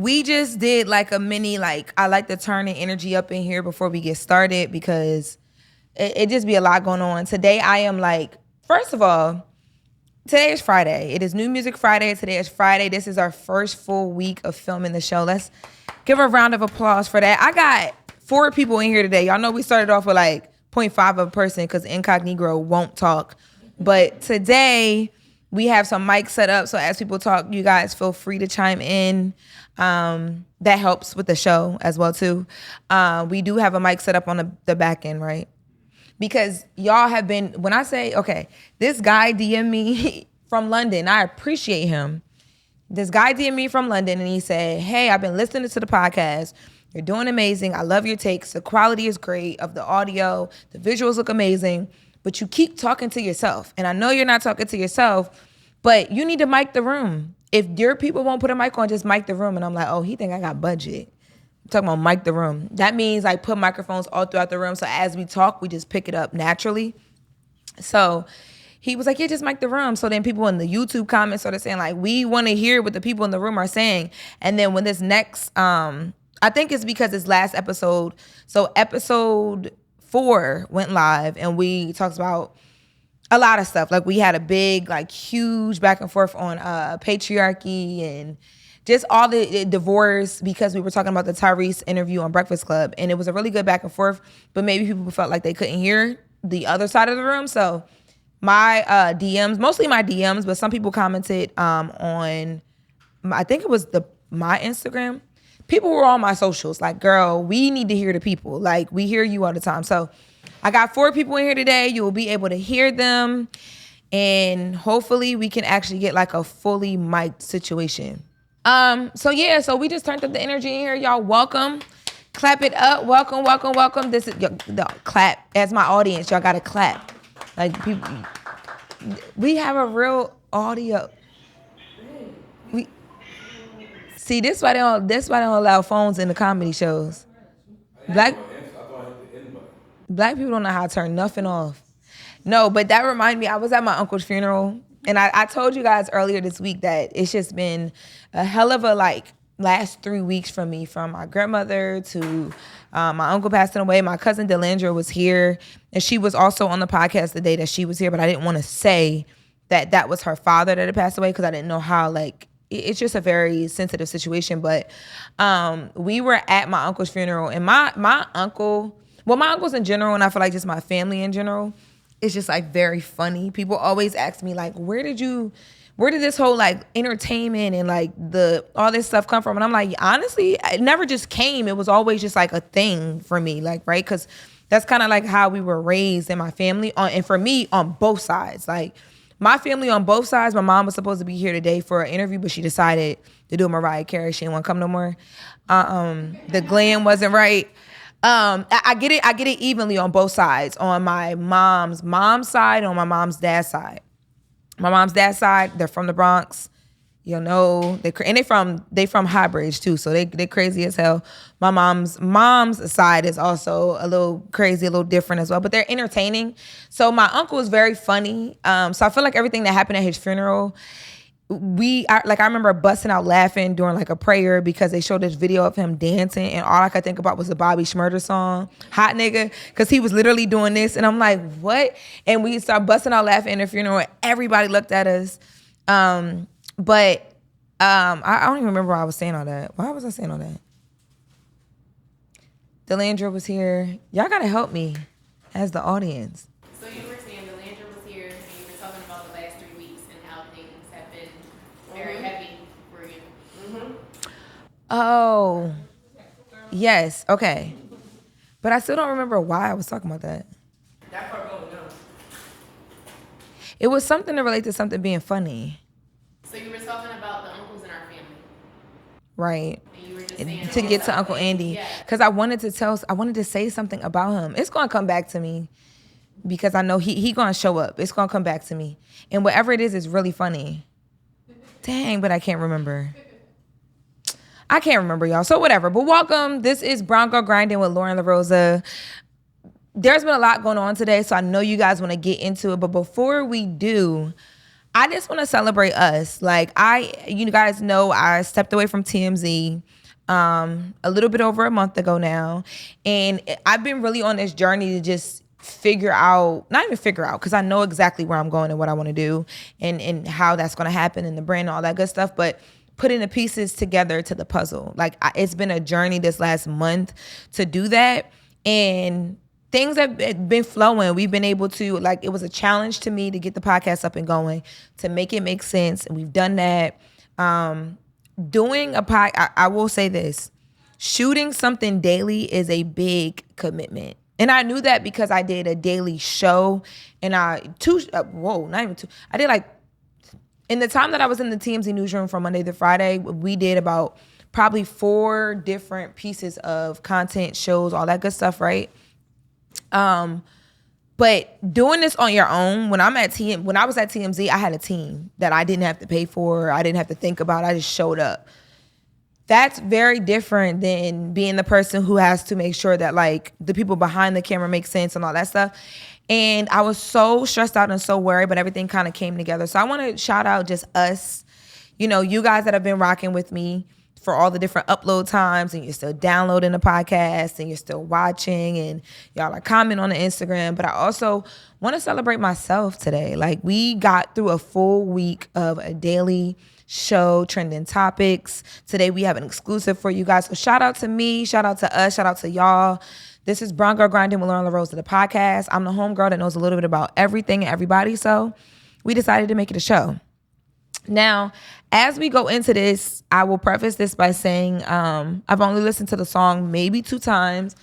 we just did like a mini, like, I like to turn the energy up in here before we get started because it just be a lot going on. Today I am like, first of all, today is Friday. It is New Music Friday. Today is Friday. This is our first full week of filming the show. Let's give a round of applause for that. I got 4 people in here today. Y'all know we started off with like 0.5 of a person because Incognito won't talk. But today we have some mics set up. So as people talk, you guys feel free to chime in. That helps with the show as well too. We do have a mic set up on the back end, right? Because y'all have been, when I say, okay, this guy DM me from London, I appreciate him. This guy DM me from London and he said, hey, I've been listening to the podcast. You're doing amazing. I love your takes. The quality is great of the audio. The visuals look amazing, but you keep talking to yourself. And I know you're not talking to yourself, but you need to mic the room. If your people won't put a mic on, just mic the room. And I'm like, oh, he think I got budget. I'm talking about mic the room. That means like put microphones all throughout the room. So as we talk, we just pick it up naturally. So he was like, yeah, just mic the room. So then people in the YouTube comments started saying like, we want to hear what the people in the room are saying. And then when this next, I think it's because this last episode, so episode 4 went live and we talked about a lot of stuff. Like we had a big, like huge back and forth on patriarchy and just all the divorce because we were talking about the Tyrese interview on Breakfast Club. And it was a really good back and forth, but maybe people felt like they couldn't hear the other side of the room. So my DMs, mostly my DMs, but some people commented on, I think it was my Instagram. People were on my socials like, girl, we need to hear the people. Like we hear you all the time. So I got 4 people in here today. You will be able to hear them. And hopefully we can actually get like a fully mic'd situation. So we just turned up the energy in here. Y'all welcome. Clap it up. Welcome, welcome, welcome. This is clap. As my audience, y'all gotta clap. Like people, we have a real audio. We see this why they don't allow phones in the comedy shows. Black people don't know how to turn nothing off. No, but that reminded me, I was at my uncle's funeral. And I told you guys earlier this week that it's just been a hell of a like last 3 weeks from me, from my grandmother to my uncle passing away. My cousin Delandra was here, and she was also on the podcast the day that she was here, but I didn't want to say that was her father that had passed away because I didn't know how, like, it's just a very sensitive situation. But we were at my uncle's funeral, and my uncle, well, my uncles in general, and I feel like just my family in general, it's just like very funny. People always ask me like, where did this whole like entertainment and like all this stuff come from? And I'm like, honestly, it never just came. It was always just like a thing for me, like, right? Because that's kind of like how we were raised in my family, and for me on both sides. Like my family on both sides, my mom was supposed to be here today for an interview, but she decided to do Mariah Carey. She didn't want to come no more. The glam wasn't right. I get it evenly on both sides. On my mom's side, on my mom's dad's side. My mom's dad's side, they're from the Bronx. You know, they from Highbridge too, so they crazy as hell. My mom's side is also a little crazy, a little different as well, but they're entertaining. So my uncle is very funny. So I feel like everything that happened at his funeral, I remember busting out laughing during like a prayer because they showed this video of him dancing, and all I could think about was the Bobby Shmurda song, Hot Nigga, because he was literally doing this, and I'm like, what? And we started busting out laughing at the funeral, and everybody looked at us. But I don't even remember why I was saying all that. Why was I saying all that? Delandra was here. Y'all gotta help me as the audience. So you were saying Delandra was here, and you were talking about the last 3 weeks and how things have been very heavy for you. Mm-hmm. Oh, yes. Okay. But I still don't remember why I was talking about that. That part going down. It was something to relate to something being funny. So you were talking about the uncles in our family. Right. And you were just saying to get to Uncle Andy. Because I wanted to say something about him. It's going to come back to me because I know he going to show up. It's going to come back to me. And whatever it is really funny. Dang, but I can't remember. I can't remember, y'all. So whatever. But welcome. This is Brown Girl Grinding with Loren LoRosa. There's been a lot going on today, so I know you guys want to get into it. But before we do, I just want to celebrate us. Like you guys know I stepped away from TMZ a little bit over a month ago now. And I've been really on this journey to just not even figure out, because I know exactly where I'm going and what I want to do and how that's going to happen and the brand and all that good stuff. But putting the pieces together to the puzzle. Like it's been a journey this last month to do that. And things have been flowing. We've been able to, like, it was a challenge to me to get the podcast up and going, to make it make sense. And we've done that. Doing a podcast, I will say this, shooting something daily is a big commitment. And I knew that because I did a daily show and I did like, in the time that I was in the TMZ newsroom from Monday to Friday, we did about probably 4 different pieces of content, shows, all that good stuff, right? But doing this on your own, when I was at TMZ, I had a team that I didn't have to pay for, I didn't have to think about, I just showed up. That's very different than being the person who has to make sure that like the people behind the camera make sense and all that stuff. And I was so stressed out and so worried, but everything kind of came together. So I want to shout out just us, you guys that have been rocking with me for all the different upload times, and you're still downloading the podcast and you're still watching and y'all are commenting on the Instagram. But I also want to celebrate myself today. Like, we got through a full week of a daily show, trending topics. Today we have an exclusive for you guys. So shout out to me, shout out to us, shout out to y'all. This is Brown Girl Grinding with Loren LoRosa, the podcast. I'm the homegirl that knows a little bit about everything and everybody. So we decided to make it a show. Now, as we go into this, I will preface this by saying I've only listened to the song maybe 2 times.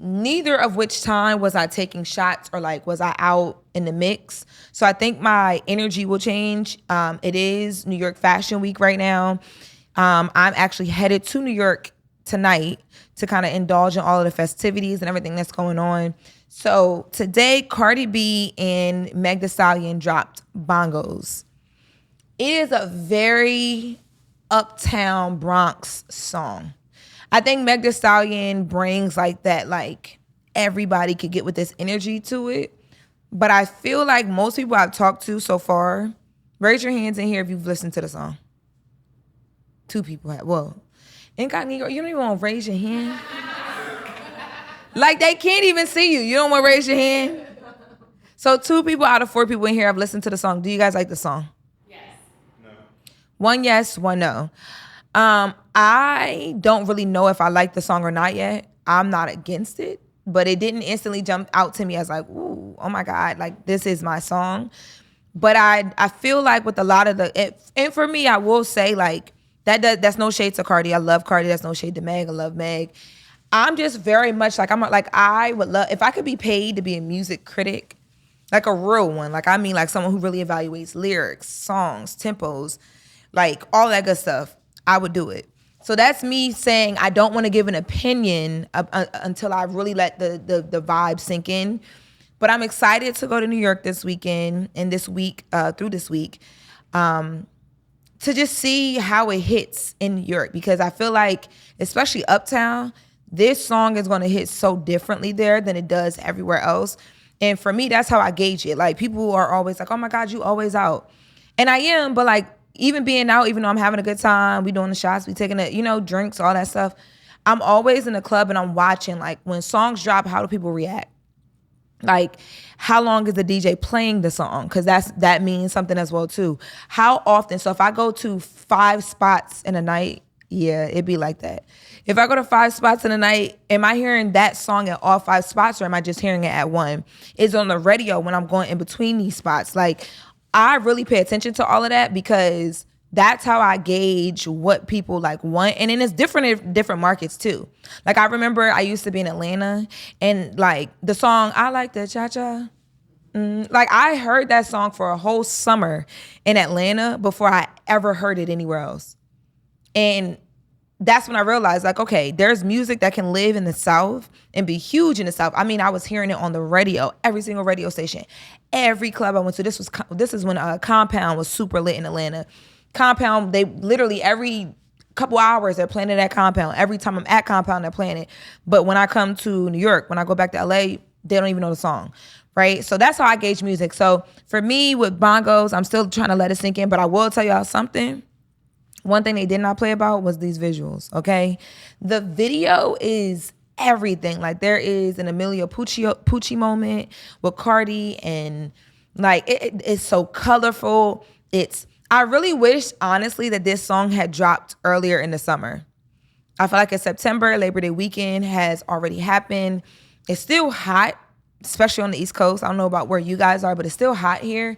Neither of which time was I taking shots or like was I out in the mix. So I think my energy will change. It is New York Fashion Week right now. I'm actually headed to New York tonight to kind of indulge in all of the festivities and everything that's going on. So today, Cardi B and Meg The Stallion dropped Bongos. It is a very uptown Bronx song. I think Meg The Stallion brings like that, like everybody could get with this energy to it. But I feel like most people I've talked to so far, raise your hands in here if you've listened to the song. 2 people have. Well, Incognito, you don't even want to raise your hand. Like, they can't even see you. You don't want to raise your hand. So 2 people out of 4 people in here have listened to the song. Do you guys like the song? Yes. No. 1 yes, 1 no. I don't really know if I like the song or not yet. I'm not against it, but it didn't instantly jump out to me as like, ooh, oh my God, like this is my song. But I feel like with a lot of and for me, I will say like that's no shade to Cardi. I love Cardi. That's no shade to Meg. I love Meg. I'm just very much like, I would love, if I could be paid to be a music critic, like a real one, like I mean like someone who really evaluates lyrics, songs, tempos, like all that good stuff, I would do it. So that's me saying I don't want to give an opinion until I really let the vibe sink in. But I'm excited to go to New York this weekend and this week, through this week, to just see how it hits in New York. Because I feel like, especially Uptown, this song is going to hit so differently there than it does everywhere else. And for me, that's how I gauge it. Like, people are always like, oh my God, you always out. And I am, but like, even being out, even though I'm having a good time, we doing the shots, we taking the, drinks, all that stuff. I'm always in the club and I'm watching, like, when songs drop, how do people react? Like, how long is the DJ playing the song? Because that means something as well, too. How often? So if I go to 5 spots in a night, yeah, it'd be like that. If I go to 5 spots in a night, am I hearing that song at all 5 spots or am I just hearing it at one? It's on the radio when I'm going in between these spots. Like, I really pay attention to all of that because that's how I gauge what people like want. And then it's different in different markets too. Like, I remember I used to be in Atlanta and like the song, I like the cha-cha. Like, I heard that song for a whole summer in Atlanta before I ever heard it anywhere else. And that's when I realized, like, okay, there's music that can live in the South and be huge in the South. I mean, I was hearing it on the radio, every single radio station, every club I went to. This is when Compound was super lit in Atlanta. Compound, they literally every couple hours they're playing it at Compound. Every time I'm at Compound, they're playing it. But when I come to New York, when I go back to LA, they don't even know the song, right? So that's how I gauge music. So for me with Bongos, I'm still trying to let it sink in, but I will tell y'all something. One thing they did not play about was these visuals, okay? The video is everything. Like there is an Emilio Pucci moment with Cardi, and like it's so colorful. I really wish, honestly, that this song had dropped earlier in the summer. I feel like it's September, Labor Day weekend has already happened. It's still hot, especially on the East Coast. I don't know about where you guys are, but it's still hot here.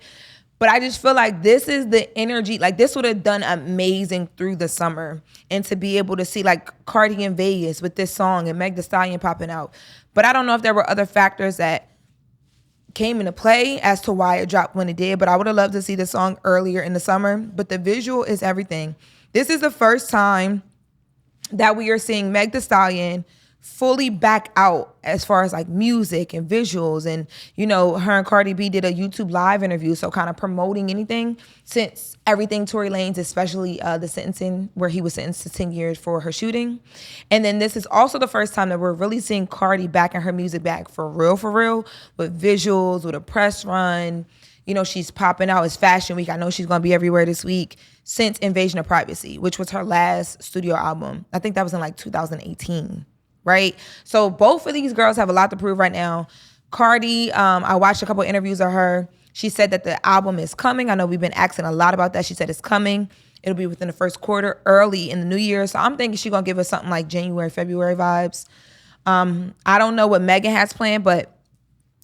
But I just feel like this is the energy, like this would have done amazing through the summer. And to be able to see like Cardi in Vegas with this song and Meg The Stallion popping out. But I don't know if there were other factors that came into play as to why it dropped when it did. But I would have loved to see the song earlier in the summer. But the visual is everything. This is the first time that we are seeing Meg The Stallion fully back out as far as like music and visuals. And, you know, her and Cardi B did a YouTube live interview, so kind of promoting anything since everything Tory Lanez, especially the sentencing where he was sentenced to 10 years for her shooting. And then this is also the first time that we're really seeing Cardi back in her music bag for real, with visuals, with a press run. You know, she's popping out. It's Fashion Week. I know she's going to be everywhere this week since Invasion of Privacy, which was her last studio album. I think that was in like 2018. Right? So both of these girls have a lot to prove right now. Cardi, I watched a couple interviews of her. She said that the album is coming. I know we've been asking a lot about that. She said it's coming. It'll be within the first quarter, early in the new year. So I'm thinking she's going to give us something like January, February vibes. I don't know what Megan has planned, but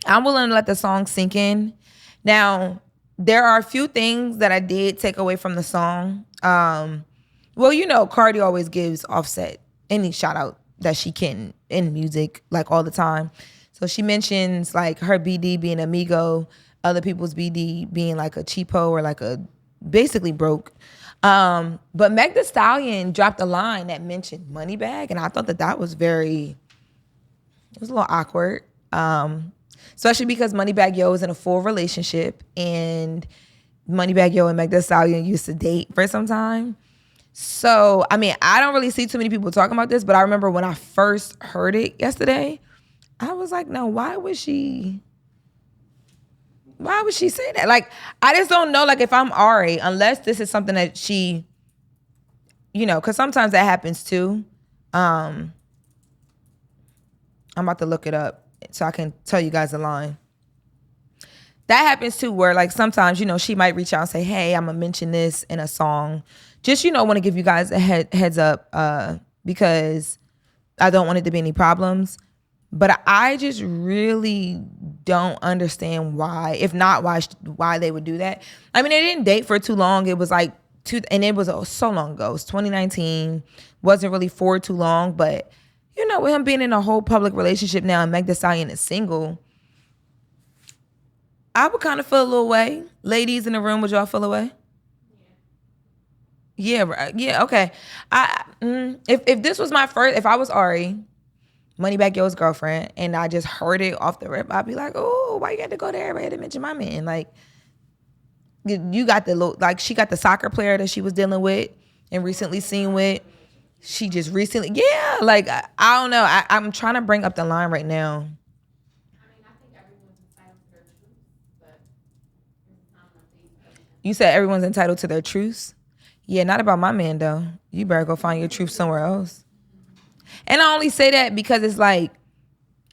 I'm willing to let the song sink in. Now, there are a few things that I did take away from the song. Well, you know, Cardi always gives Offset any shout out that she can in music, like all the time. So she mentions like her BD being amigo, other people's BD being like a cheapo or like a basically broke. But Meg The Stallion dropped a line that mentioned money bag, and I thought that was it was a little awkward. Especially because Moneybagg Yo is in a full relationship, and Moneybagg Yo and Meg The Stallion used to date for some time. So, I mean, I don't really see too many people talking about this, but I remember when I first heard it yesterday, I was like, no, why would she say that? Like, I just don't know, like, if I'm Ari, unless this is something that she, you know, because sometimes that happens too. I'm about to look it up so I can tell you guys the line. That happens too, where like sometimes, you know, she might reach out and say, hey, I'm gonna mention this in a song. Just, you know, want to give you guys a heads up because I don't want it to be any problems. But I just really don't understand why, if not why they would do that. I mean, they didn't date for too long. It was like and it was so long ago. It was 2019. Wasn't really for too long. But, you know, with him being in a whole public relationship now and Meg The Stallion is single, I would kind of feel a little way. Ladies in the room, would y'all feel away? Yeah, right. Yeah, okay. If this was if I was Ari, Moneybagg Yo's girlfriend, and I just heard it off the rip, I'd be like, oh, why you got to go to everybody to mention my man? Like, you got she got the soccer player that she was dealing with and recently seen with. She just recently, yeah, like, I don't know. I'm trying to bring up the line right now. You said everyone's entitled to their truths? Yeah, not about my man, though. You better go find your truth somewhere else. And I only say that because it's like,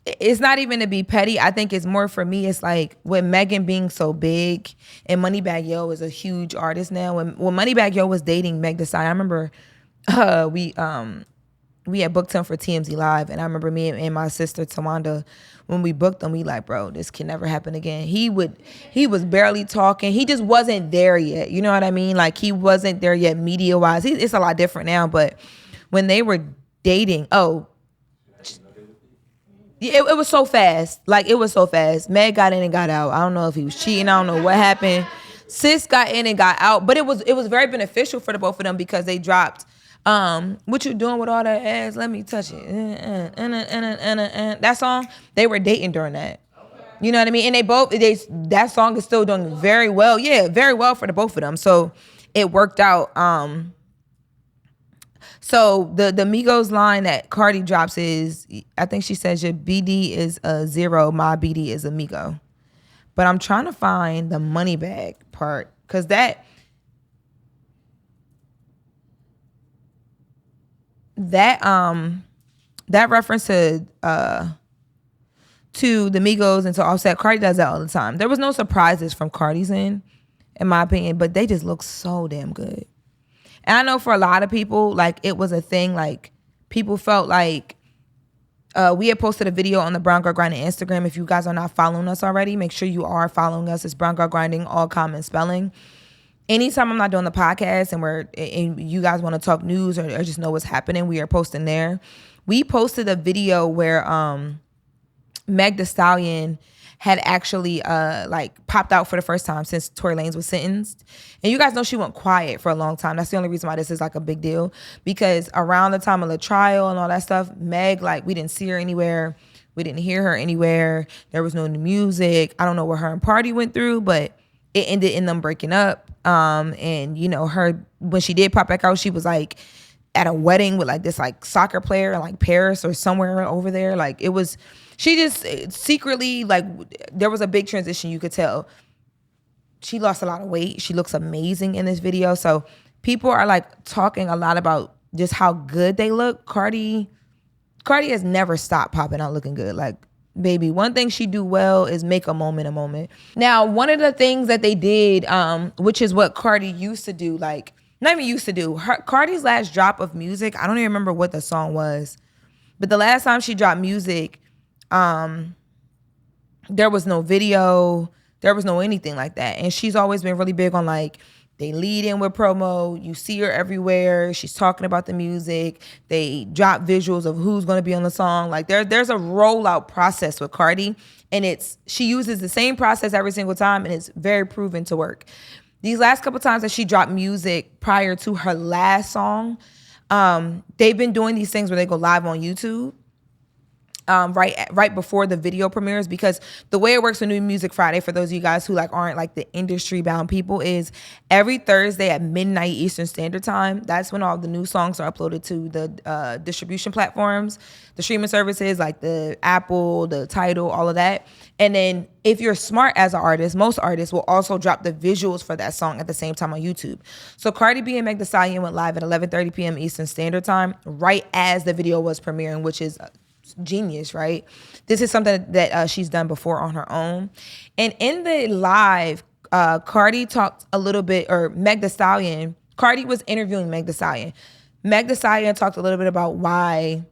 it's not even to be petty. I think it's more for me, it's like with Megan being so big and Moneybagg Yo is a huge artist now. When Moneybagg Yo was dating Meg The Stallion, I remember we had booked him for TMZ Live, and I remember me and my sister Tawanda, when we booked him, we like, bro, this can never happen again. He was barely talking. He just wasn't there yet. You know what I mean? Like, he wasn't there yet media wise. It's a lot different now, but when they were dating, it was so fast. Like, it was so fast. Meg got in and got out. I don't know if he was cheating. I don't know what happened. Sis got in and got out, but it was very beneficial for the both of them because they dropped what you doing with all that ass? Let me touch it. That song, they were dating during that. You know what I mean? And that song is still doing very well. Yeah, very well for the both of them. So it worked out. So the Migos line that Cardi drops is, I think she says your BD is a 0, my BD is a Migo. But I'm trying to find the money bag part, because that reference to the Migos and to Offset, Cardi does that all the time. There was no surprises from Cardi's end, in my opinion, but they just look so damn good. And I know for a lot of people, like, it was a thing. Like, people felt like we had posted a video on the Brown Girl Grinding Instagram. If you guys are not following us already, make sure you are following us. It's Brown Girl Grinding, all common spelling. Anytime I'm not doing the podcast and you guys want to talk news or just know what's happening, we are posting there. We posted a video where Meg The Stallion had actually like popped out for the first time since Tory Lanez was sentenced. And you guys know she went quiet for a long time. That's the only reason why this is like a big deal, because around the time of the trial and all that stuff, Meg, like, we didn't see her anywhere. We didn't hear her anywhere. There was no new music. I don't know what her and Party went through, but it ended in them breaking up. And you know, her, when she did pop back out, she was like at a wedding with like this like soccer player in like Paris or somewhere over there. Like, it was, she just secretly, like, there was a big transition. You could tell she lost a lot of weight. She looks amazing in this video. So people are like talking a lot about just how good they look. Cardi has never stopped popping out looking good. Like, baby, one thing she do well is make a moment. Now, one of the things that they did, which is what Cardi used to do, like, not even used to do, Cardi's last drop of music, I don't even remember what the song was, but the last time she dropped music, there was no video, there was no anything like that. And she's always been really big on, like, they lead in with promo. You see her everywhere. She's talking about the music. They drop visuals of who's going to be on the song. Like, there's a rollout process with Cardi, and she uses the same process every single time, and it's very proven to work. These last couple times that she dropped music prior to her last song, they've been doing these things where they go live on YouTube. Right before the video premieres, because the way it works with New Music Friday, for those of you guys who like aren't like the industry bound people, is every Thursday at midnight Eastern Standard Time. That's when all the new songs are uploaded to the distribution platforms, the streaming services like the Apple, the Tidal, all of that. And then if you're smart as an artist, most artists will also drop the visuals for that song at the same time on YouTube. So Cardi B and Meg The Stallion went live at 11:30 p.m. Eastern Standard Time, right as the video was premiering, which is genius, right? This is something that she's done before on her own. And in the live, Cardi talked a little bit, or Meg The Stallion, Cardi was interviewing Meg The Stallion. Meg The Stallion talked a little bit about why,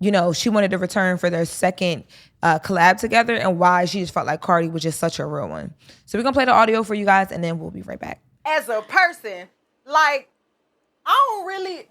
you know, she wanted to return for their second collab together, and why she just felt like Cardi was just such a real one. So we're gonna play the audio for you guys, and then we'll be right back. As a person, like, I don't really,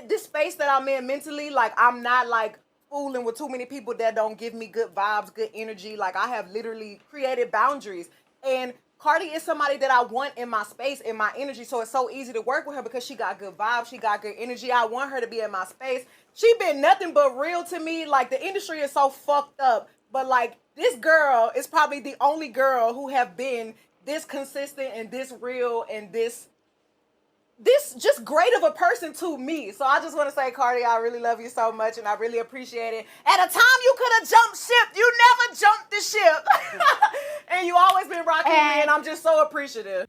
this space that I'm in mentally, like, I'm not like fooling with too many people that don't give me good vibes, good energy. Like, I have literally created boundaries. And Cardi is somebody that I want in my space, in my energy. So it's so easy to work with her because she got good vibes. She got good energy. I want her to be in my space. She been nothing but real to me. Like, the industry is so fucked up. But, like, this girl is probably the only girl who have been this consistent and this real and this just great of a person to me. So I just want to say, Cardi, I really love you so much, and I really appreciate it. At a time you could have jumped ship, you never jumped the ship. And you always been rocking me, and I'm just so appreciative.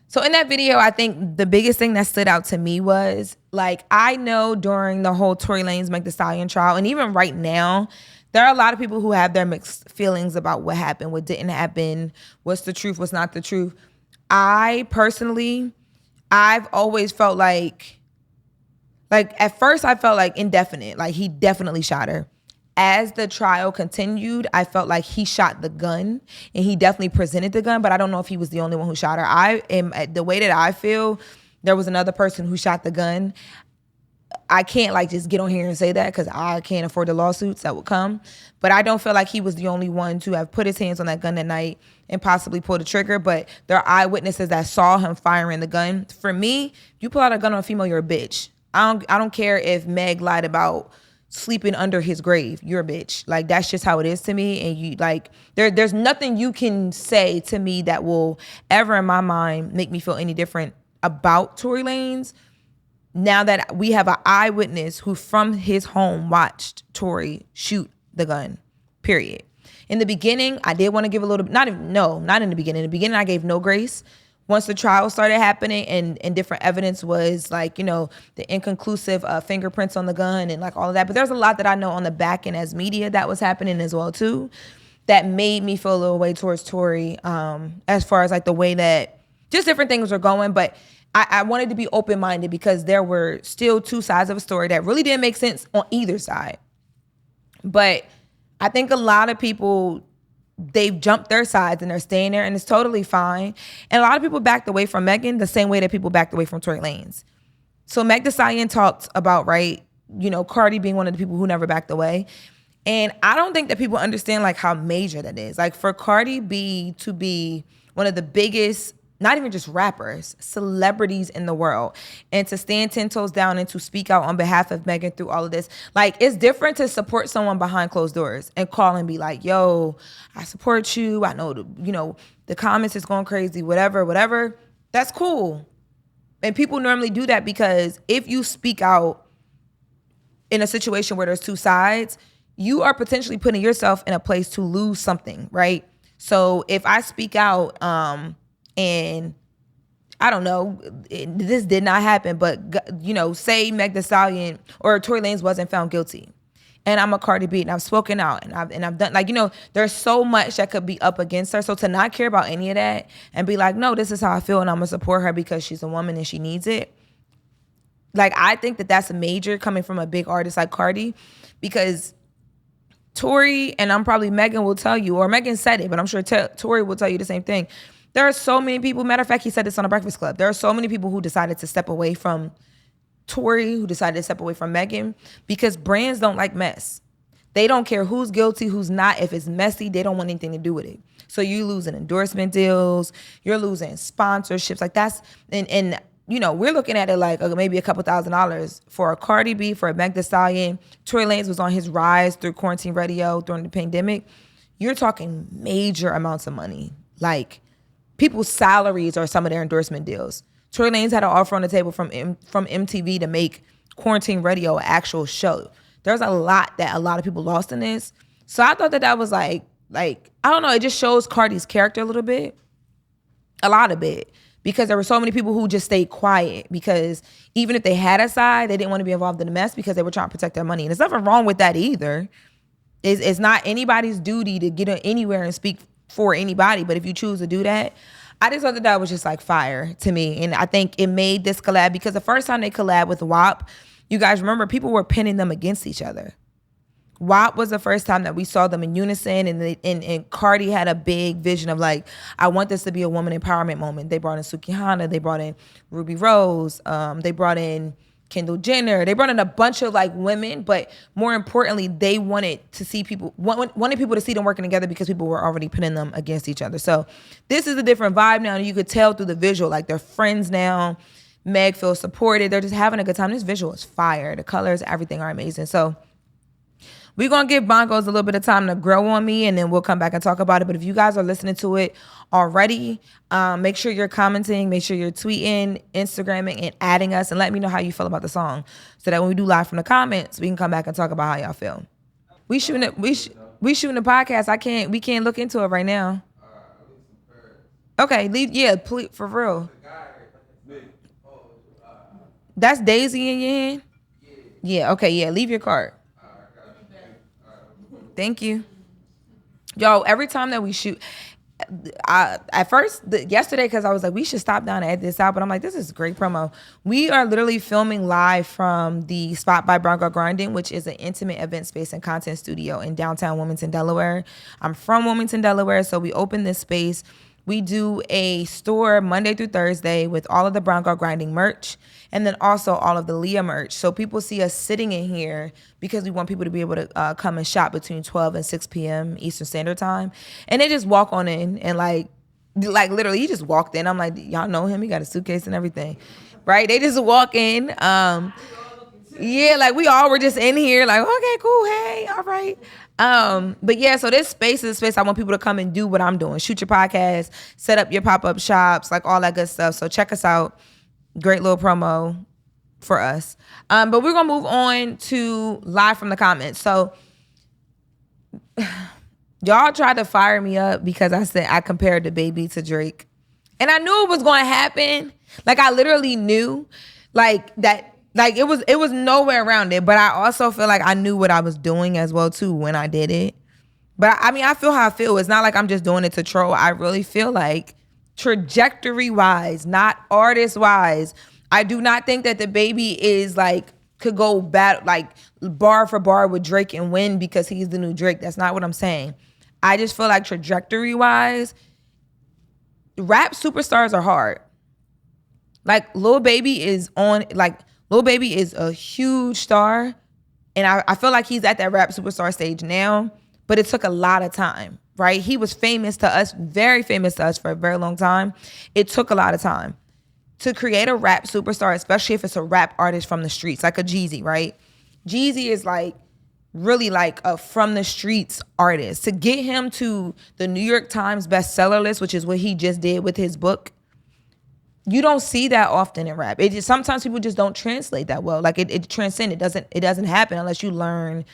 So in that video, I think the biggest thing that stood out to me was, like, I know during the whole Tory Lanez Meg The Stallion trial, and even right now, there are a lot of people who have their mixed feelings about what happened, what didn't happen, what's the truth, what's not the truth. I've always felt like at first I felt like indefinite, like he definitely shot her. As the trial continued, I felt like he shot the gun, and he definitely presented the gun, but I don't know if he was the only one who shot her. The way that I feel, there was another person who shot the gun. I can't like just get on here and say that because I can't afford the lawsuits that would come. But I don't feel like he was the only one to have put his hands on that gun that night and possibly pulled the trigger. But there are eyewitnesses that saw him firing the gun. For me, you pull out a gun on a female, you're a bitch. I don't care if Meg lied about sleeping under his grave. You're a bitch. Like, that's just how it is to me. And you like there's nothing you can say to me that will ever in my mind make me feel any different about Tory Lanez. now that we have an eyewitness who from his home watched Tory shoot the gun, period. In the beginning, I did want to give a little, not in the beginning. In the beginning, I gave no grace. Once the trial started happening and different evidence was like, you know, the inconclusive fingerprints on the gun and like all of that. But there's a lot that I know on the back end as media that was happening as well too, that made me feel a little way towards Tory, as far as like the way that just different things were going. But I wanted to be open-minded because there were still two sides of a story that really didn't make sense on either side. But I think a lot of people, they've jumped their sides and they're staying there, and it's totally fine. And a lot of people backed away from Megan the same way that people backed away from Tory Lanez. So Meg The Stallion talked about, right, you know, Cardi being one of the people who never backed away. And I don't think that people understand like how major that is. Like for Cardi B to be one of the biggest, not even just rappers, celebrities in the world, and to stand 10 toes down and to speak out on behalf of Megan through all of this. Like, it's different to support someone behind closed doors and call and be like, yo, I support you. I know, the comments is going crazy, whatever. That's cool. And people normally do that because if you speak out in a situation where there's two sides, you are potentially putting yourself in a place to lose something, right? So if I speak out, and I don't know, this did not happen, but say Meg The Stallion or Tory Lanez wasn't found guilty, and I'm a Cardi B and I've spoken out and I've done there's so much that could be up against her. So to not care about any of that and be like, no, this is how I feel and I'm gonna support her because she's a woman and she needs it. Like, I think that that's a major coming from a big artist like Cardi, because Tory, and I'm probably Megan will tell you, or Megan said it, but I'm sure Tory will tell you the same thing. There are so many people, matter of fact, he said this on the Breakfast Club. There are so many people who decided to step away from Tory, who decided to step away from Megan, because brands don't like mess. They don't care who's guilty, who's not. If it's messy, they don't want anything to do with it. So you're losing endorsement deals, you're losing sponsorships. Like that's, and we're looking at it like maybe a couple $1,000s for a Cardi B, for a Meg The Stallion. Tory Lanez was on his rise through quarantine radio during the pandemic. You're talking major amounts of money. Like, people's salaries are some of their endorsement deals. Tory Lanez had an offer on the table from MTV to make quarantine radio an actual show. There's a lot that a lot of people lost in this. So I thought that was like I don't know, it just shows Cardi's character a little bit. A lot of it. Because there were so many people who just stayed quiet because even if they had a side, they didn't want to be involved in the mess because they were trying to protect their money. And there's nothing wrong with that either. It's not anybody's duty to get anywhere and speak for anybody, but if you choose to do that, I just thought that was just like fire to me. And I think it made this collab, because the first time they collabed with WAP, you guys remember people were pinning them against each other. WAP was the first time that we saw them in unison, and Cardi had a big vision of like, I want this to be a woman empowerment moment. They brought in Sukihana, they brought in Ruby Rose, they brought in Kendall Jenner. They brought in a bunch of like women, but more importantly, they wanted to see wanted people to see them working together because people were already pinning them against each other. So this is a different vibe now. And you could tell through the visual, like they're friends now. Meg feels supported. They're just having a good time. This visual is fire. The colors, everything are amazing. So we're going to give Bongos a little bit of time to grow on me, and then we'll come back and talk about it. But if you guys are listening to it already, make sure you're commenting, make sure you're tweeting, Instagramming, and adding us, and let me know how you feel about the song, so that when we do live from the comments, we can come back and talk about how y'all feel. We shooting a podcast. We can't look into it right now. Okay, please, for real. That's Daisy in your hand? Yeah, okay, yeah, leave your card. Thank you. Yo, every time that we shoot, at first, yesterday, because I was like, we should stop down and edit this out, but I'm like, this is great promo. We are literally filming live from the Spot by Bronco Grinding, which is an intimate event space and content studio in downtown Wilmington, Delaware. I'm from Wilmington, Delaware, so we opened this space. We do a store Monday through Thursday with all of the Bronco Grinding merch, and then also all of the Leah merch. So people see us sitting in here because we want people to be able to come and shop between 12 and 6 p.m. Eastern Standard Time. And they just walk on in and like literally, he just walked in. I'm like, y'all know him? He got a suitcase and everything, right? They just walk in. Yeah, like we all were just in here like, okay, cool, hey, all right. But yeah, so this space is a space I want people to come and do what I'm doing. Shoot your podcast, set up your pop-up shops, like all that good stuff. So check us out. Great little promo. for us. But we're gonna move on to live from the comments. So y'all tried to fire me up because I said I compared the baby to Drake. And I knew it was gonna happen. Like I literally knew like that, like it was nowhere around it. But I also feel like I knew what I was doing as well too when I did it. But I mean, I feel how I feel. It's not like I'm just doing it to troll. I really feel like trajectory wise, not artist wise, I do not think that the baby is like could go bat like bar for bar with Drake and win because he's the new Drake. That's not what I'm saying. I just feel like trajectory wise, rap superstars are hard. Like Lil Baby is a huge star, and I feel like he's at that rap superstar stage now. But it took a lot of time, right? He was famous to us, very famous to us for a very long time. It took a lot of time to create a rap superstar, especially if it's a rap artist from the streets, like a Jeezy, right? Jeezy is like really like a from the streets artist. To get him to the New York Times bestseller list, which is what he just did with his book, you don't see that often in rap. It just, sometimes people just don't translate that well. Like it transcends. It doesn't happen unless you learn,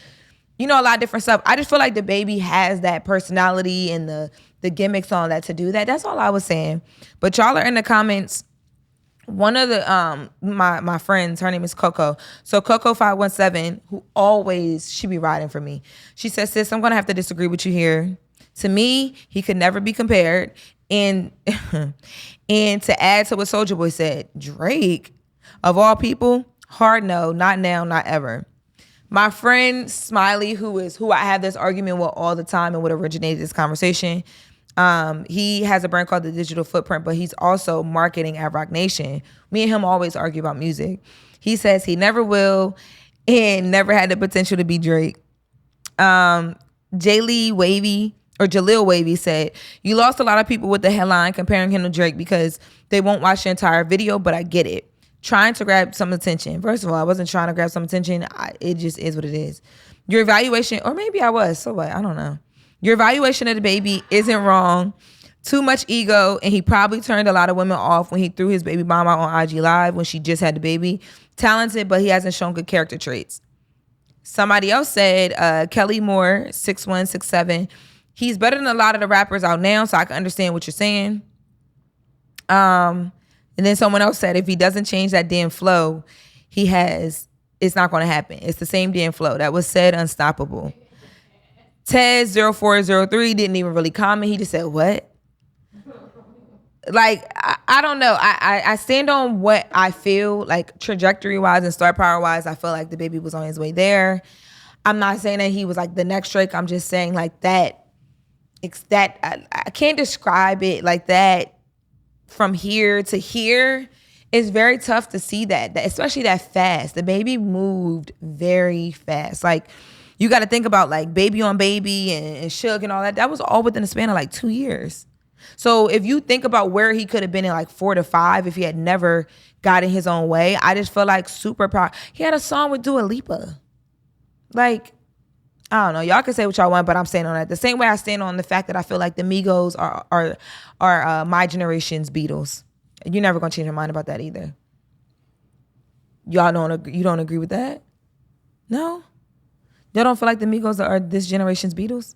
you know, a lot of different stuff. I just feel like the baby has that personality and the gimmicks on that to do that. That's all I was saying. But y'all are in the comments. One of the my friends, her name is Coco. So Coco 517, who always she be riding for me. She says, "Sis, I'm gonna have to disagree with you here. To me, he could never be compared." And and to add to what Soulja Boy said, Drake, of all people, hard no, not now, not ever. My friend Smiley, who I have this argument with all the time and what originated this conversation, he has a brand called The Digital Footprint, but he's also marketing at Rock Nation. Me and him always argue about music. He says he never will and never had the potential to be Drake. Jaleel Wavy said, "You lost a lot of people with the headline comparing him to Drake because they won't watch the entire video, but I get it. Trying to grab some attention." First of all, I wasn't trying to grab some attention. It just is what it is. Your evaluation, or maybe I was, so what? I don't know. Your evaluation of the baby isn't wrong. Too much ego, and he probably turned a lot of women off when he threw his baby mama on IG Live when she just had the baby. Talented, but he hasn't shown good character traits. Somebody else said, Kelly Moore, 6167, he's better than a lot of the rappers out now, so I can understand what you're saying. And then someone else said, if he doesn't change that damn flow it's not going to happen. It's the same damn flow. That was said unstoppable. Tez0403 didn't even really comment. He just said, what? Like, I don't know. I stand on what I feel, like trajectory-wise and star power-wise, I feel like the baby was on his way there. I'm not saying that he was like the next Drake. I'm just saying like that. I can't describe it like that. From here to here, it's very tough to see that, especially that fast. The baby moved very fast. Like, you got to think about like Baby on Baby and Suge and all that. That was all within the span of like 2 years. So if you think about where he could have been in like 4 to 5 if he had never gotten his own way, I just feel like super proud. He had a song with Dua Lipa. Like, I don't know. Y'all can say what y'all want, but I'm standing on that. The same way I stand on the fact that I feel like the Migos are my generation's Beatles. You're never gonna change your mind about that either. Y'all don't agree? You don't agree with that? No? Y'all don't feel like the Migos are this generation's Beatles?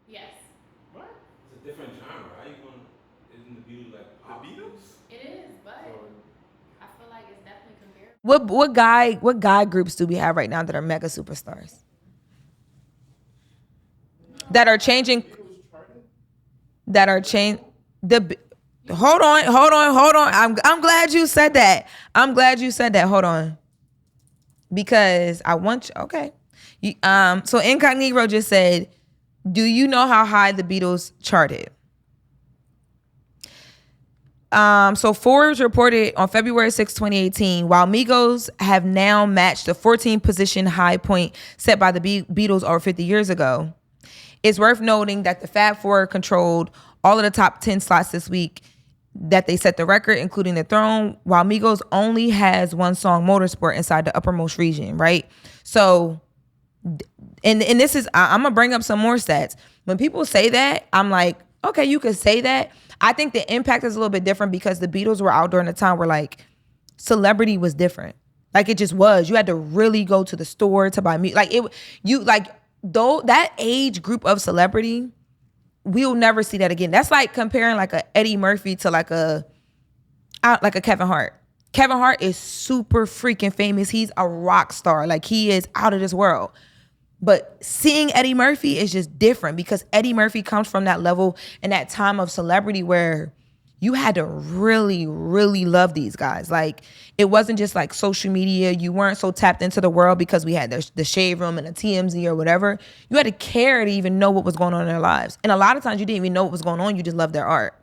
Yes. What? It's a different genre. How you gonna? Isn't the Beatles like pop Beatles? It is, but I feel like it's definitely comparable. What guy groups do we have right now that are mega superstars? That are changing. Hold on. I'm glad you said that. Hold on. Because I want you, okay. So Incognito just said, do you know how high the Beatles charted? So Forbes reported on February 6, 2018, while Migos have now matched the 14th position high point set by the Beatles over 50 years ago. It's worth noting that the Fab Four controlled all of the top 10 slots this week that they set the record, including the throne, while Migos only has one song, Motorsport, inside the uppermost region, right? So, and this is, I'm going to bring up some more stats. When people say that, I'm like, okay, you could say that. I think the impact is a little bit different because the Beatles were out during a time where like celebrity was different. Like it just was. You had to really go to the store to buy meat. Like though that age group of celebrity, we'll never see that again. That's like comparing like a Eddie Murphy to like a Kevin Hart. Kevin Hart is super freaking famous. He's a rock star. Like he is out of this world. But seeing Eddie Murphy is just different because Eddie Murphy comes from that level and that time of celebrity where you had to really, really love these guys. Like it wasn't just like social media. You weren't so tapped into the world because we had the Shade Room and the TMZ or whatever. You had to care to even know what was going on in their lives. And a lot of times you didn't even know what was going on. You just loved their art.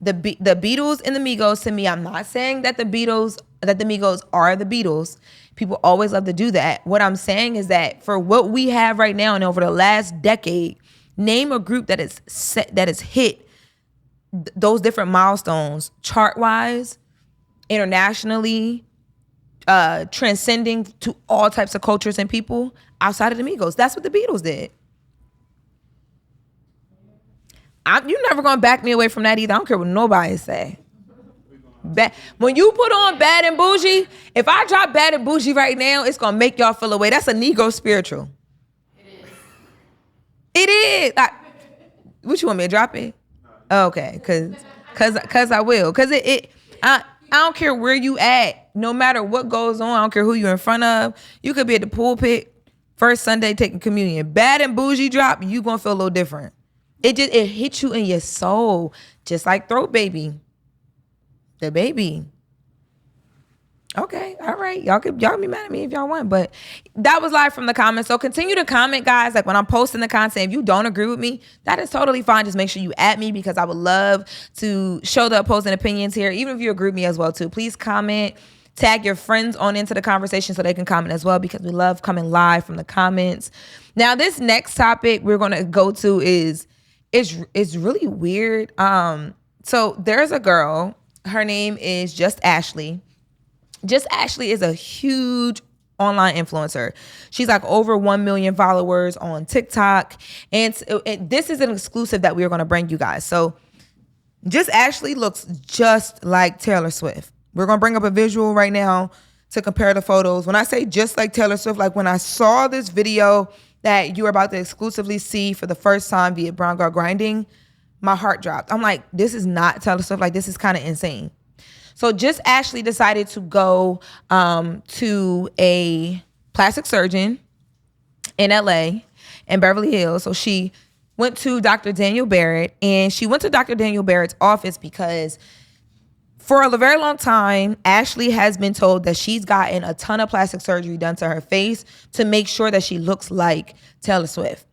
The Beatles and the Migos, to me, I'm not saying that the Migos are the Beatles. People always love to do that. What I'm saying is that for what we have right now and over the last decade, name a group that is hit those different milestones chart-wise, internationally, transcending to all types of cultures and people outside of the Migos. That's what the Beatles did. You're never gonna back me away from that either. I don't care what nobody say. When you put on Bad and Bougie, if I drop Bad and Bougie right now, it's gonna make y'all feel away. That's a Negro spiritual. It is. Like, what you want me to drop it? Okay, cause I will. Cause I don't care where you at. No matter what goes on, I don't care who you're in front of. You could be at the pulpit first Sunday taking communion. Bad and Bougie drop, you gonna feel a little different. It hits you in your soul, just like Throat Baby. The baby. Okay, all right. Y'all can be mad at me if y'all want, but that was live from the comments. So continue to comment, guys. Like when I'm posting the content, if you don't agree with me, that is totally fine. Just make sure you add me because I would love to show the opposing opinions here. Even if you agree with me as well too, please comment. Tag your friends on into the conversation so they can comment as well because we love coming live from the comments. Now, this next topic we're gonna go to is really weird. So there's a girl. Her name is Just Ashley. Just Ashley is a huge online influencer. She's like over 1 million followers on TikTok. And this is an exclusive that we are going to bring you guys. So Just Ashley looks just like Taylor Swift. We're going to bring up a visual right now to compare the photos. When I say just like Taylor Swift, like when I saw this video that you are about to exclusively see for the first time via Brown Girl Grinding, my heart dropped. I'm like, this is not Taylor Swift. Like, this is kind of insane. So Just Ashley decided to go to a plastic surgeon in LA and Beverly Hills. So she went to Dr. Daniel Barrett, and she went to Dr. Daniel Barrett's office because for a very long time, Ashley has been told that she's gotten a ton of plastic surgery done to her face to make sure that she looks like Taylor Swift.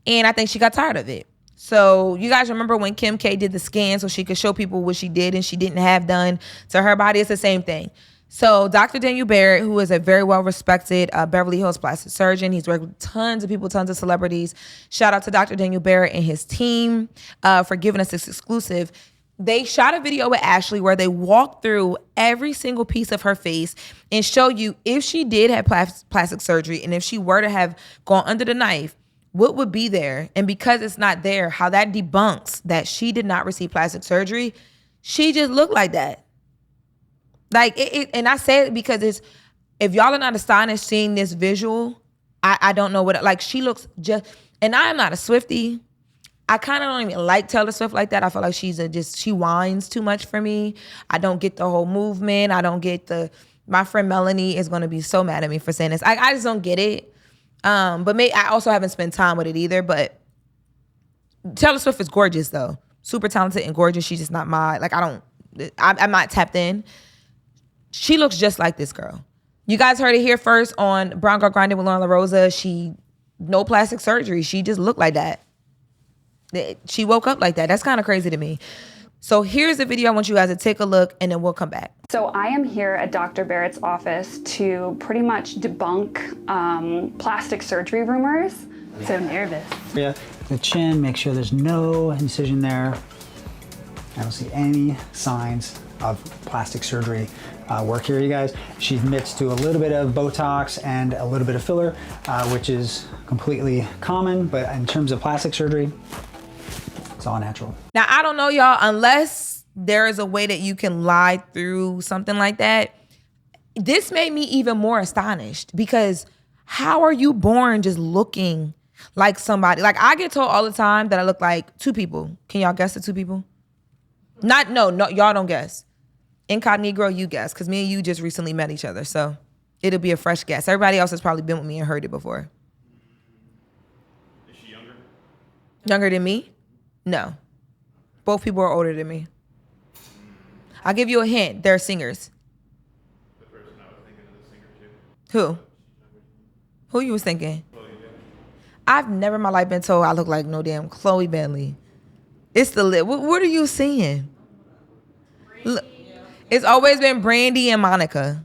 And I think she got tired of it. So you guys remember when Kim K did the scan so she could show people what she did and she didn't have done to her body? It's the same thing. So Dr. Daniel Barrett, who is a very well-respected Beverly Hills plastic surgeon, he's worked with tons of people, tons of celebrities. Shout out to Dr. Daniel Barrett and his team for giving us this exclusive. They shot a video with Ashley where they walked through every single piece of her face and show you if she did have plastic surgery and if she were to have gone under the knife, what would be there? And because it's not there, how that debunks that she did not receive plastic surgery. She just looked like that. Like and I say it because if y'all are not astonished seeing this visual, I don't know what, like she looks just, and I am not a Swiftie. I kind of don't even like Taylor Swift like that. I feel like she whines too much for me. I don't get the whole movement. I don't get my friend Melanie is going to be so mad at me for saying this. I just don't get it. But I also haven't spent time with it either. But Taylor Swift is gorgeous though. Super talented and gorgeous. She's just not I'm not tapped in. She looks just like this girl. You guys heard it here first on Brown Girl Grinding with Loren LoRosa. No plastic surgery. She just looked like that. She woke up like that. That's kind of crazy to me. So here's the video. I want you guys to take a look and then we'll come back. So I am here at Dr. Barrett's office to pretty much debunk plastic surgery rumors. So nervous. Yeah, the chin, make sure there's no incision there. I don't see any signs of plastic surgery work here, you guys. She admits to a little bit of Botox and a little bit of filler, which is completely common, but in terms of plastic surgery, it's all natural. Now, I don't know, y'all, unless there is a way that you can lie through something like that. This made me even more astonished because how are you born just looking like somebody? Like I get told all the time that I look like two people. Can y'all guess the two people? No, y'all don't guess. Incognito, you guess, because me and you just recently met each other, so it'll be a fresh guess. Everybody else has probably been with me and heard it before. Is she younger? Younger than me? No. Both people are older than me. I'll give you a hint. They're singers. The person I was thinking of the singer too. Who? Who you was thinking? I've never in my life been told I look like no damn Chloe Bentley. It's the lip. What are you seeing? Look, it's always been Brandy and Monica.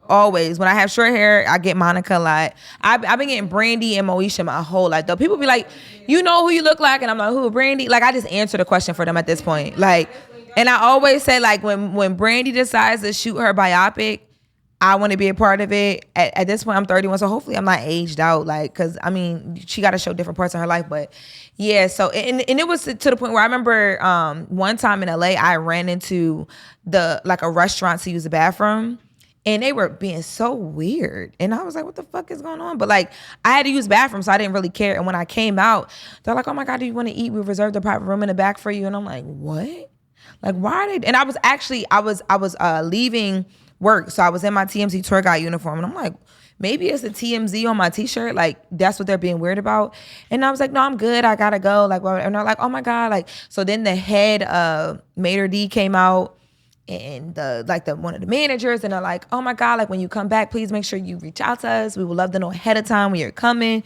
Always. When I have short hair, I get Monica a lot. I've been getting Brandy and Moesha my whole life. Though people be like, you know who you look like? And I'm like, who, Brandy? Like, I just answer the question for them at this point. Like, and I always say, like, when Brandy decides to shoot her biopic, I want to be a part of it. At this point, I'm 31, so hopefully I'm not aged out. Like, because, I mean, she got to show different parts of her life. But, yeah, so, and it was to the point where I remember one time in LA, I ran into a restaurant to use the bathroom. And they were being so weird. And I was like, what the fuck is going on? But like, I had to use the bathroom, so I didn't really care. And when I came out, they're like, oh my God, do you want to eat? We reserved a private room in the back for you. And I'm like, what? Like, why are they? And I was actually, I was leaving work. So I was in my TMZ tour guide uniform. And I'm like, maybe it's a TMZ on my t-shirt. Like, that's what they're being weird about. And I was like, no, I'm good. I gotta go. Like, and they're like, oh my God. Like, so then the head Mater D came out. And one of the managers, and they're like, oh my God, like when you come back, please make sure you reach out to us. We would love to know ahead of time when you're coming.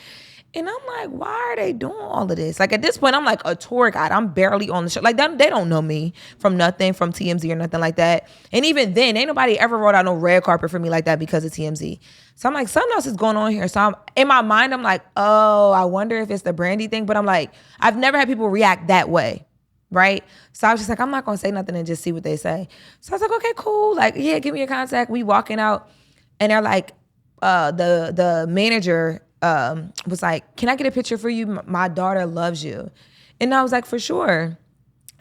And I'm like, why are they doing all of this? Like at this point, I'm like a tour guide. I'm barely on the show. Like they don't know me from nothing, from TMZ or nothing like that. And even then, ain't nobody ever wrote out no red carpet for me like that because of TMZ. So I'm like, something else is going on here. So in my mind, I'm like, oh, I wonder if it's the Brandy thing. But I'm like, I've never had people react that way. Right? So I was just like, I'm not gonna say nothing and just see what they say. So I was like, okay, cool. Like, yeah, give me your contact. We walking out and they're like, the manager was like, can I get a picture for you? My daughter loves you. And I was like, for sure.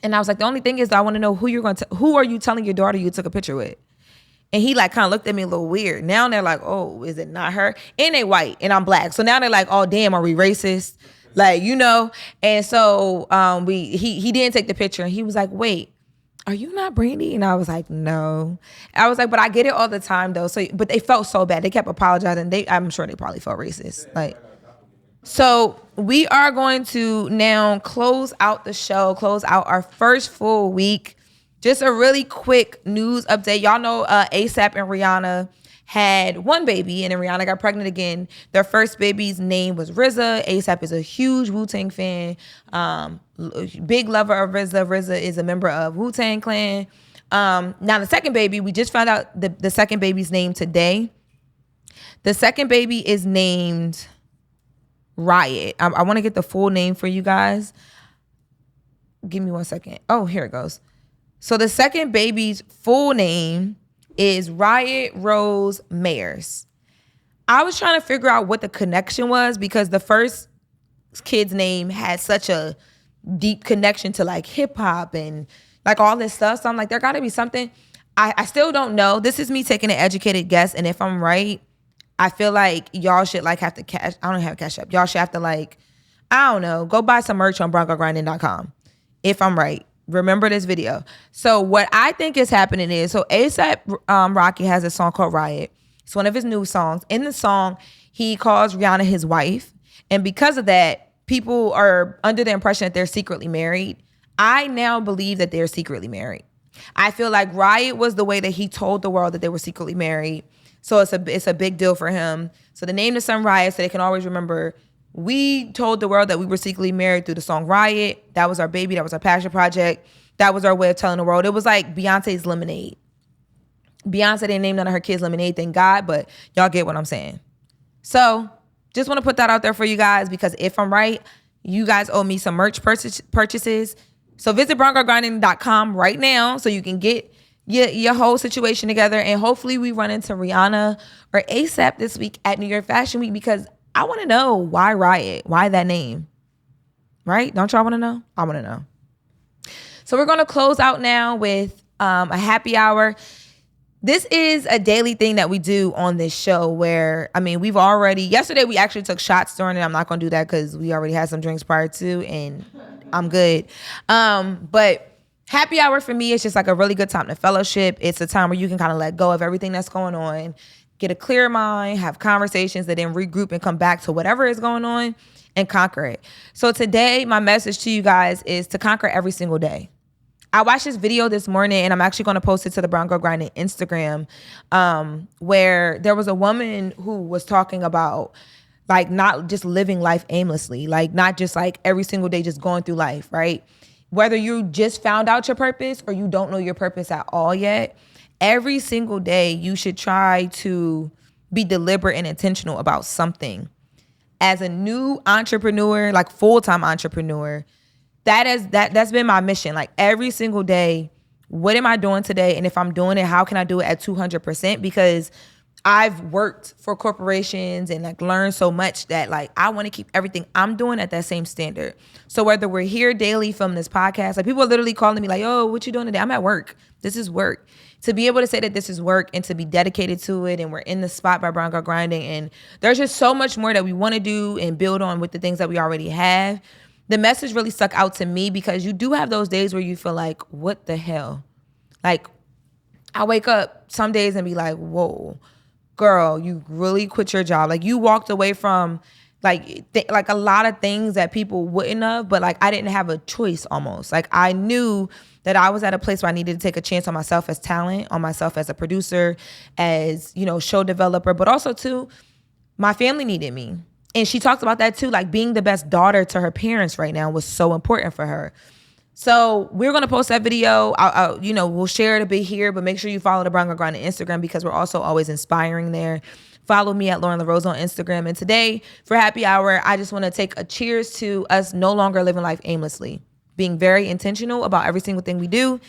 And I was like, the only thing is I want to know who are you telling your daughter you took a picture with? And he like kind of looked at me a little weird. Now they're like, oh, is it not her? And they white and I'm black. So now they're like, oh damn, are we racist? Like, you know, and so he didn't take the picture and he was like, wait, are you not Brandy? And I was like, no. I was like, but I get it all the time though. So, but they felt so bad. They kept apologizing. I'm sure they probably felt racist. Like, so we are going to now close out the show, close out our first full week. Just a really quick news update. Y'all know ASAP and Rihanna had one baby, and then Rihanna got pregnant again. Their first baby's name was RZA. ASAP is a huge Wu-Tang fan, big lover of RZA. RZA is a member of Wu-Tang Clan. Now the second baby, we just found out the second baby's name today. The second baby is named Riot. I want to get the full name for you guys. Give me 1 second. Oh, here it goes. So the second baby's full name is Riot Rose Mayers. I was trying to figure out what the connection was because the first kid's name had such a deep connection to like hip hop and like all this stuff. So I'm like, there gotta be something. I still don't know. This is me taking an educated guess. And if I'm right, I feel like y'all should like have to cash. I don't have a cash up. Y'all should have to like, I don't know, go buy some merch on BroncoGrinding.com. If I'm right. Remember this video. So what I think is happening is, so ASAP Rocky has a song called Riot. It's one of his new songs. In the song, he calls Rihanna his wife. And because of that, people are under the impression that they're secretly married. I now believe that they're secretly married. I feel like Riot was the way that he told the world that they were secretly married. So it's a big deal for him. So they named the son Riot so they can always remember, we told the world that we were secretly married through the song Riot. That was our baby. That was our passion project. That was our way of telling the world. It was like Beyonce's Lemonade. Beyonce didn't name none of her kids Lemonade, thank God, but y'all get what I'm saying. So just want to put that out there for you guys because if I'm right, you guys owe me some merch purchases. So visit BroncoGrinding.com right now so you can get your whole situation together. And hopefully we run into Rihanna or ASAP this week at New York Fashion Week because I want to know why Riot, why that name, right? Don't y'all want to know? I want to know. So we're going to close out now with a happy hour. This is a daily thing that we do on this show where, I mean, yesterday we actually took shots during it. I'm not going to do that because we already had some drinks prior to, and I'm good. But happy hour for me is just like a really good time to fellowship. It's a time where you can kind of let go of everything that's going on, get a clear mind, have conversations that then regroup and come back to whatever is going on and conquer it. So today, my message to you guys is to conquer every single day. I watched this video this morning, and I'm actually going to post it to the Brown Girl Grinding Instagram, where there was a woman who was talking about like not just living life aimlessly, like not just like every single day just going through life, right? Whether you just found out your purpose or you don't know your purpose at all yet, every single day you should try to be deliberate and intentional about something. As a new entrepreneur, like full-time entrepreneur, that's been my mission. Like every single day, what am I doing today? And if I'm doing it, how can I do it at 200%? Because I've worked for corporations and like learned so much that like I want to keep everything I'm doing at that same standard. So whether we're here daily from this podcast, like people are literally calling me like, "Oh, what you doing today?" I'm at work. This is work. To be able to say that this is work and to be dedicated to it, and we're in the spot by Brown Girl Grinding, and there's just so much more that we want to do and build on with the things that we already have. The message really stuck out to me because you do have those days where you feel like, what the hell? Like I wake up some days and be like, whoa, girl, you really quit your job. Like you walked away from like a lot of things that people wouldn't have, but like I didn't have a choice almost. Like I knew that I was at a place where I needed to take a chance on myself as talent, on myself as a producer, as, you know, show developer, but also too, my family needed me. And she talked about that too, like being the best daughter to her parents right now was so important for her. So we're going to post that video. We'll share it a bit here, but make sure you follow the Brown Girl Grind on Instagram because we're also always inspiring there. Follow me at Loren LoRosa on Instagram. And today for happy hour, I just want to take a cheers to us no longer living life aimlessly, being very intentional about every single thing we do.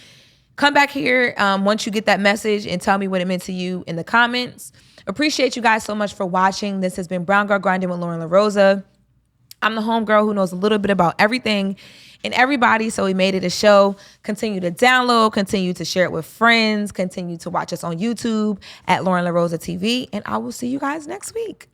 Come back here once you get that message and tell me what it meant to you in the comments. Appreciate you guys so much for watching. This has been Brown Girl Grinding with Loren LoRosa. I'm the homegirl who knows a little bit about everything and everybody, so we made it a show. Continue to download, continue to share it with friends, continue to watch us on YouTube at Loren LoRosa TV, and I will see you guys next week.